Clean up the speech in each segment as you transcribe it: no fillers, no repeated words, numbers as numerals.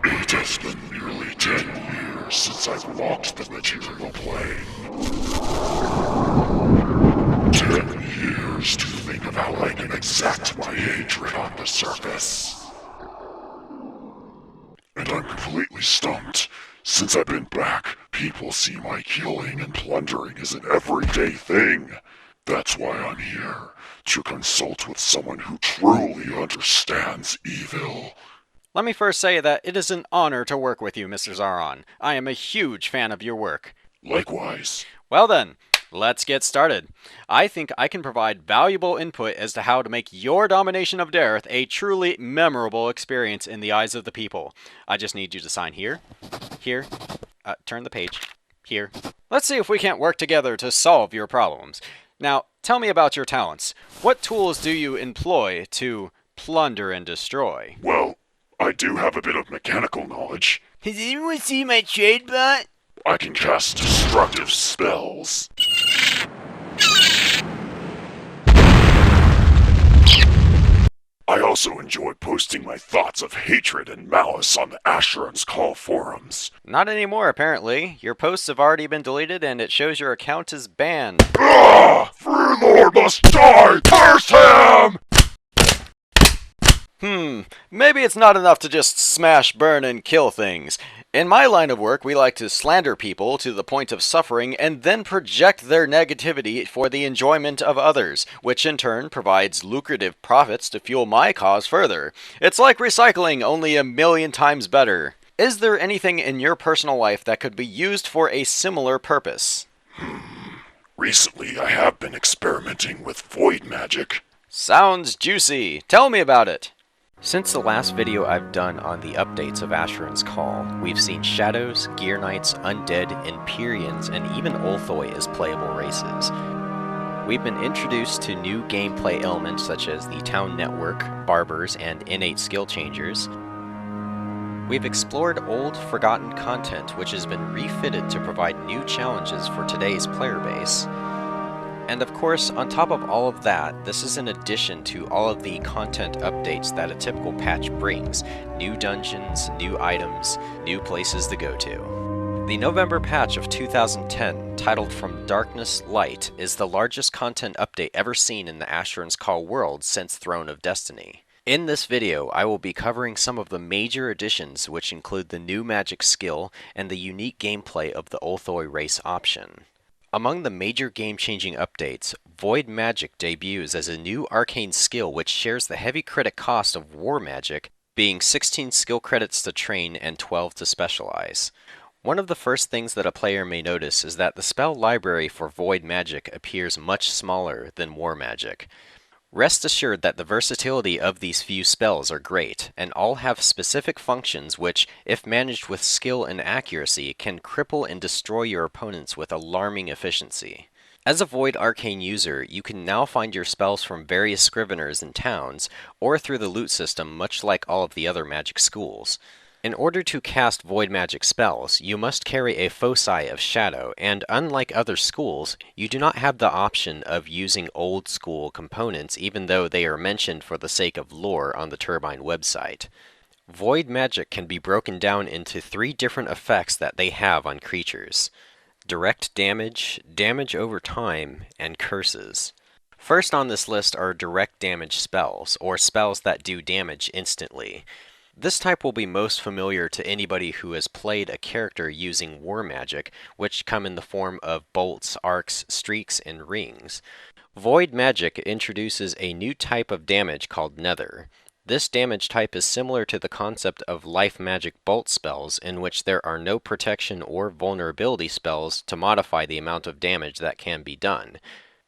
It has been nearly 10 years since I've walked the material plane. 10 years to think of how I can exact my hatred on the surface. And I'm completely stumped. Since I've been back, people see my killing and plundering as an everyday thing. That's why I'm here, to consult with someone who truly understands evil. Let me first say that it is an honor to work with you, Mr. Zaron. I am a huge fan of your work. Likewise. Well then, let's get started. I think I can provide valuable input as to how to make your domination of Dareth a truly memorable experience in the eyes of the people. I just need you to sign here, here, turn the page, here. Let's see if we can't work together to solve your problems. Now, tell me about your talents. What tools do you employ to plunder and destroy? Well, I do have a bit of mechanical knowledge. Has anyone seen my trade bot? I can cast destructive spells. I also enjoy posting my thoughts of hatred and malice on the Asheron's Call forums. Not anymore, apparently. Your posts have already been deleted and it shows your account is banned. Ah! Free Lord must die! Curse him! Maybe it's not enough to just smash, burn, and kill things. In my line of work, we like to slander people to the point of suffering and then project their negativity for the enjoyment of others, which in turn provides lucrative profits to fuel my cause further. It's like recycling, only a million times better. Is there anything in your personal life that could be used for a similar purpose? Recently, I have been experimenting with void magic. Sounds juicy. Tell me about it. Since the last video I've done on the updates of Asheron's Call, we've seen Shadows, Gear Knights, Undead, Empyreans, and even Olthoi as playable races. We've been introduced to new gameplay elements such as the Town Network, Barbers, and innate skill changers. We've explored old, forgotten content which has been refitted to provide new challenges for today's player base. And of course, on top of all of that, this is in addition to all of the content updates that a typical patch brings. New dungeons, new items, new places to go to. The November patch of 2010, titled From Darkness Light, is the largest content update ever seen in the Asheron's Call world since Throne of Destiny. In this video, I will be covering some of the major additions which include the new magic skill and the unique gameplay of the Olthoi race option. Among the major game-changing updates, Void Magic debuts as a new arcane skill which shares the heavy credit cost of War Magic, being 16 skill credits to train and 12 to specialize. One of the first things that a player may notice is that the spell library for Void Magic appears much smaller than War Magic. Rest assured that the versatility of these few spells are great, and all have specific functions which, if managed with skill and accuracy, can cripple and destroy your opponents with alarming efficiency. As a Void Arcane user, you can now find your spells from various Scriveners and towns, or through the loot system much like all of the other magic schools. In order to cast Void Magic spells, you must carry a foci of Shadow, and unlike other schools, you do not have the option of using old school components even though they are mentioned for the sake of lore on the Turbine website. Void Magic can be broken down into 3 different effects that they have on creatures: direct damage, damage over time, and curses. First on this list are direct damage spells, or spells that do damage instantly. This type will be most familiar to anybody who has played a character using War Magic, which come in the form of bolts, arcs, streaks, and rings. Void Magic introduces a new type of damage called Nether. This damage type is similar to the concept of life magic bolt spells, in which there are no protection or vulnerability spells to modify the amount of damage that can be done.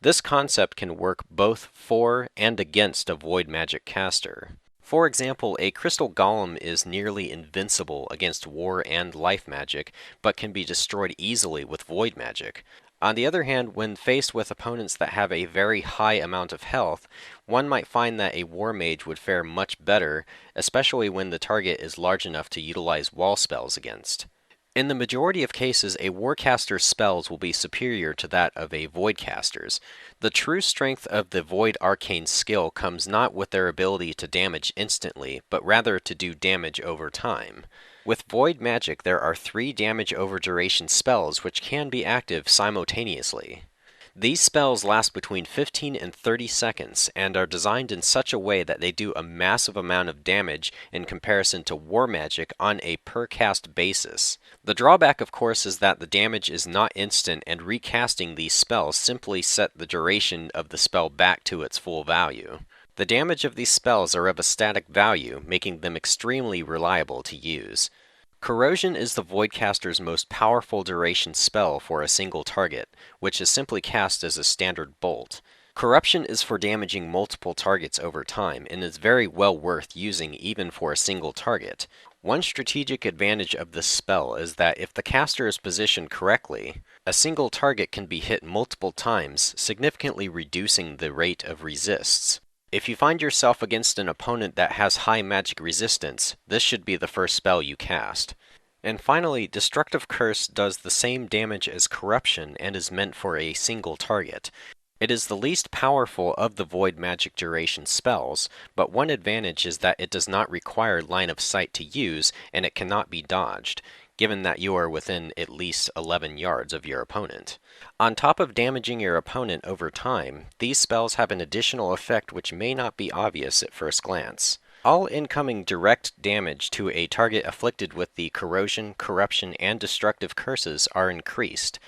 This concept can work both for and against a Void Magic caster. For example, a Crystal Golem is nearly invincible against War and Life Magic, but can be destroyed easily with Void Magic. On the other hand, when faced with opponents that have a very high amount of health, one might find that a War Mage would fare much better, especially when the target is large enough to utilize wall spells against. In the majority of cases, a Warcaster's spells will be superior to that of a Voidcaster's. The true strength of the Void Arcane skill comes not with their ability to damage instantly, but rather to do damage over time. With Void Magic, there are 3 damage over duration spells which can be active simultaneously. These spells last between 15 and 30 seconds and are designed in such a way that they do a massive amount of damage in comparison to war magic on a per cast basis. The drawback, of course, is that the damage is not instant, and recasting these spells simply set the duration of the spell back to its full value. The damage of these spells are of a static value, making them extremely reliable to use. Corrosion is the Voidcaster's most powerful duration spell for a single target, which is simply cast as a standard bolt. Corruption is for damaging multiple targets over time, and is very well worth using even for a single target. One strategic advantage of this spell is that if the caster is positioned correctly, a single target can be hit multiple times, significantly reducing the rate of resists. If you find yourself against an opponent that has high magic resistance, this should be the first spell you cast. And finally, Destructive Curse does the same damage as Corruption and is meant for a single target. It is the least powerful of the Void Magic duration spells, but one advantage is that it does not require line of sight to use, and it cannot be dodged, given that you are within at least 11 yards of your opponent. On top of damaging your opponent over time, these spells have an additional effect which may not be obvious at first glance. All incoming direct damage to a target afflicted with the Corrosion, Corruption, and Destructive Curses are increased.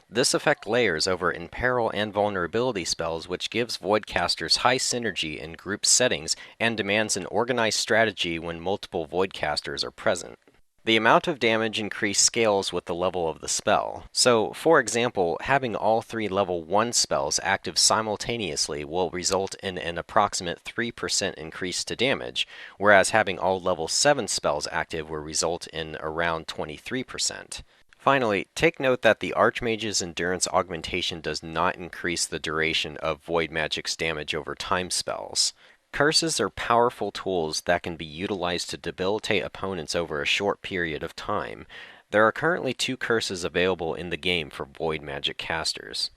This effect layers over Imperil and Vulnerability spells, which gives Voidcasters high synergy in group settings and demands an organized strategy when multiple Voidcasters are present. The amount of damage increase scales with the level of the spell. So, for example, having all 3 level 1 spells active simultaneously will result in an approximate 3% increase to damage, whereas having all level 7 spells active will result in around 23%. Finally, take note that the Archmage's Endurance Augmentation does not increase the duration of Void Magic's damage over time spells. Curses are powerful tools that can be utilized to debilitate opponents over a short period of time. There are currently 2 curses available in the game for Void Magic casters.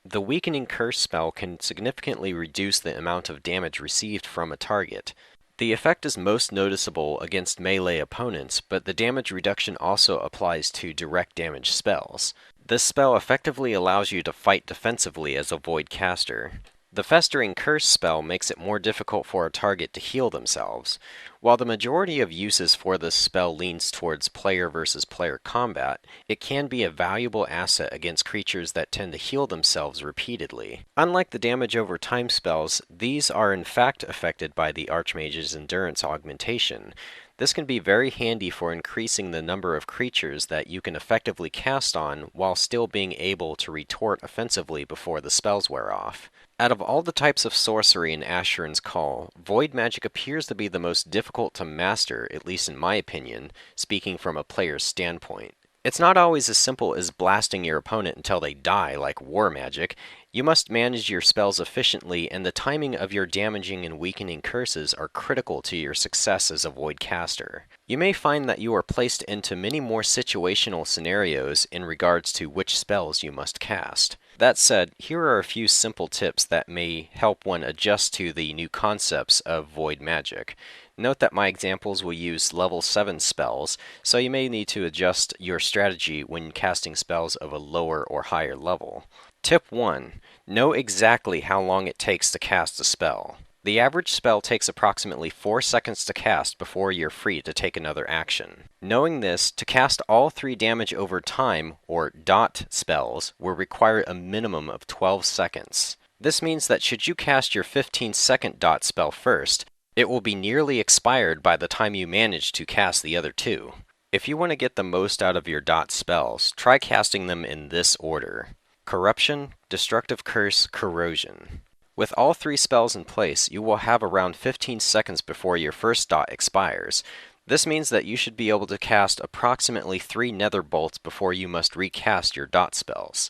The Weakening Curse spell can significantly reduce the amount of damage received from a target. The effect is most noticeable against melee opponents, but the damage reduction also applies to direct damage spells. This spell effectively allows you to fight defensively as a Void caster. The Festering Curse spell makes it more difficult for a target to heal themselves. While the majority of uses for this spell leans towards player versus player combat, it can be a valuable asset against creatures that tend to heal themselves repeatedly. Unlike the damage over time spells, these are in fact affected by the Archmage's Endurance Augmentation. This can be very handy for increasing the number of creatures that you can effectively cast on while still being able to retort offensively before the spells wear off. Out of all the types of sorcery in Asheron's Call, Void Magic appears to be the most difficult to master, at least in my opinion, speaking from a player's standpoint. It's not always as simple as blasting your opponent until they die like war magic. You must manage your spells efficiently, and the timing of your damaging and weakening curses are critical to your success as a Void caster. You may find that you are placed into many more situational scenarios in regards to which spells you must cast. That said, here are a few simple tips that may help one adjust to the new concepts of Void Magic. Note that my examples will use level 7 spells, so you may need to adjust your strategy when casting spells of a lower or higher level. Tip 1. Know exactly how long it takes to cast a spell. The average spell takes approximately 4 seconds to cast before you're free to take another action. Knowing this, to cast all 3 damage over time, or dot spells, will require a minimum of 12 seconds. This means that should you cast your 15-second dot spell first, it will be nearly expired by the time you manage to cast the other 2. If you want to get the most out of your dot spells, try casting them in this order: Corruption, Destructive Curse, Corrosion. With all 3 spells in place, you will have around 15 seconds before your first dot expires. This means that you should be able to cast approximately 3 nether bolts before you must recast your dot spells.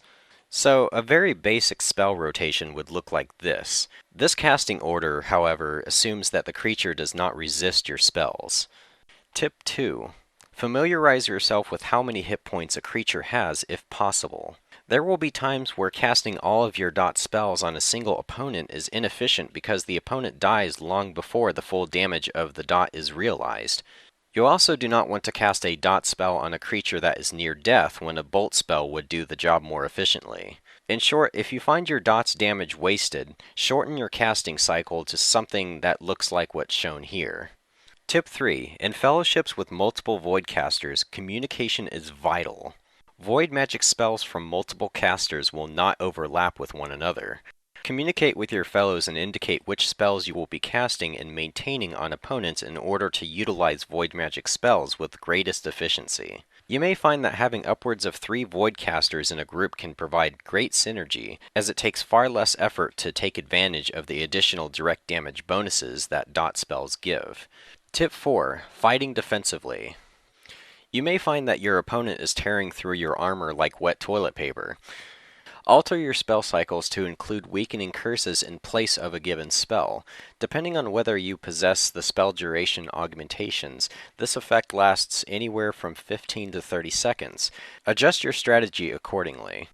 So, a very basic spell rotation would look like this. This casting order, however, assumes that the creature does not resist your spells. Tip 2. Familiarize yourself with how many hit points a creature has if possible. There will be times where casting all of your dot spells on a single opponent is inefficient because the opponent dies long before the full damage of the dot is realized. You also do not want to cast a dot spell on a creature that is near death when a bolt spell would do the job more efficiently. In short, if you find your dot's damage wasted, shorten your casting cycle to something that looks like what's shown here. Tip 3. In fellowships with multiple void casters, communication is vital. Void magic spells from multiple casters will not overlap with one another. Communicate with your fellows and indicate which spells you will be casting and maintaining on opponents in order to utilize void magic spells with greatest efficiency. You may find that having upwards of 3 void casters in a group can provide great synergy, as it takes far less effort to take advantage of the additional direct damage bonuses that dot spells give. Tip 4. Fighting defensively. You may find that your opponent is tearing through your armor like wet toilet paper. Alter your spell cycles to include weakening curses in place of a given spell. Depending on whether you possess the spell duration augmentations, this effect lasts anywhere from 15 to 30 seconds. Adjust your strategy accordingly.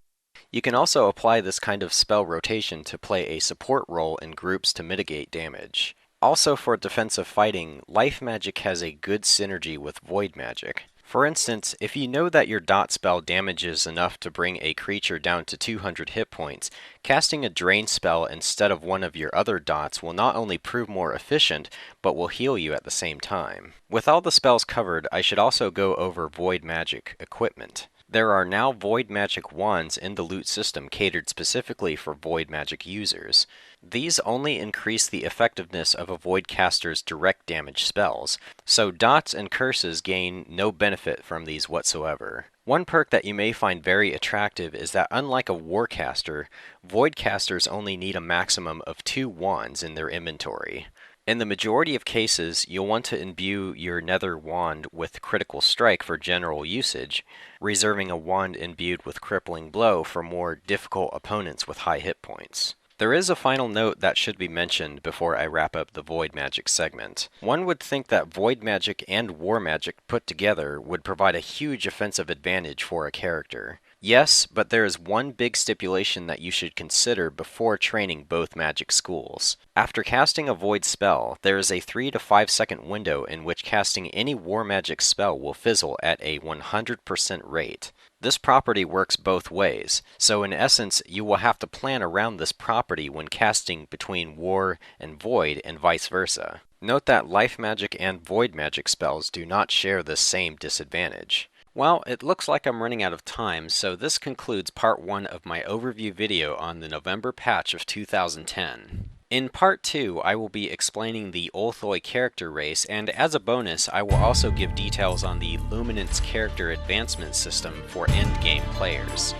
You can also apply this kind of spell rotation to play a support role in groups to mitigate damage. Also, for defensive fighting, life magic has a good synergy with void magic. For instance, if you know that your dot spell damages enough to bring a creature down to 200 hit points, casting a drain spell instead of one of your other dots will not only prove more efficient, but will heal you at the same time. With all the spells covered, I should also go over void magic equipment. There are now void magic wands in the loot system catered specifically for void magic users. These only increase the effectiveness of a void caster's direct damage spells, so dots and curses gain no benefit from these whatsoever. One perk that you may find very attractive is that unlike a warcaster, void casters only need a maximum of 2 wands in their inventory. In the majority of cases, you'll want to imbue your nether wand with critical strike for general usage, reserving a wand imbued with crippling blow for more difficult opponents with high hit points. There is a final note that should be mentioned before I wrap up the void magic segment. One would think that void magic and war magic put together would provide a huge offensive advantage for a character. Yes, but there is one big stipulation that you should consider before training both magic schools. After casting a void spell, there is a 3 to 5 second window in which casting any war magic spell will fizzle at a 100% rate. This property works both ways, so in essence you will have to plan around this property when casting between war and void and vice versa. Note that life magic and void magic spells do not share this same disadvantage. Well, it looks like I'm running out of time, so this concludes part 1 of my overview video on the November patch of 2010. In part 2, I will be explaining the Olthoi character race, and as a bonus, I will also give details on the Luminance character advancement system for endgame players.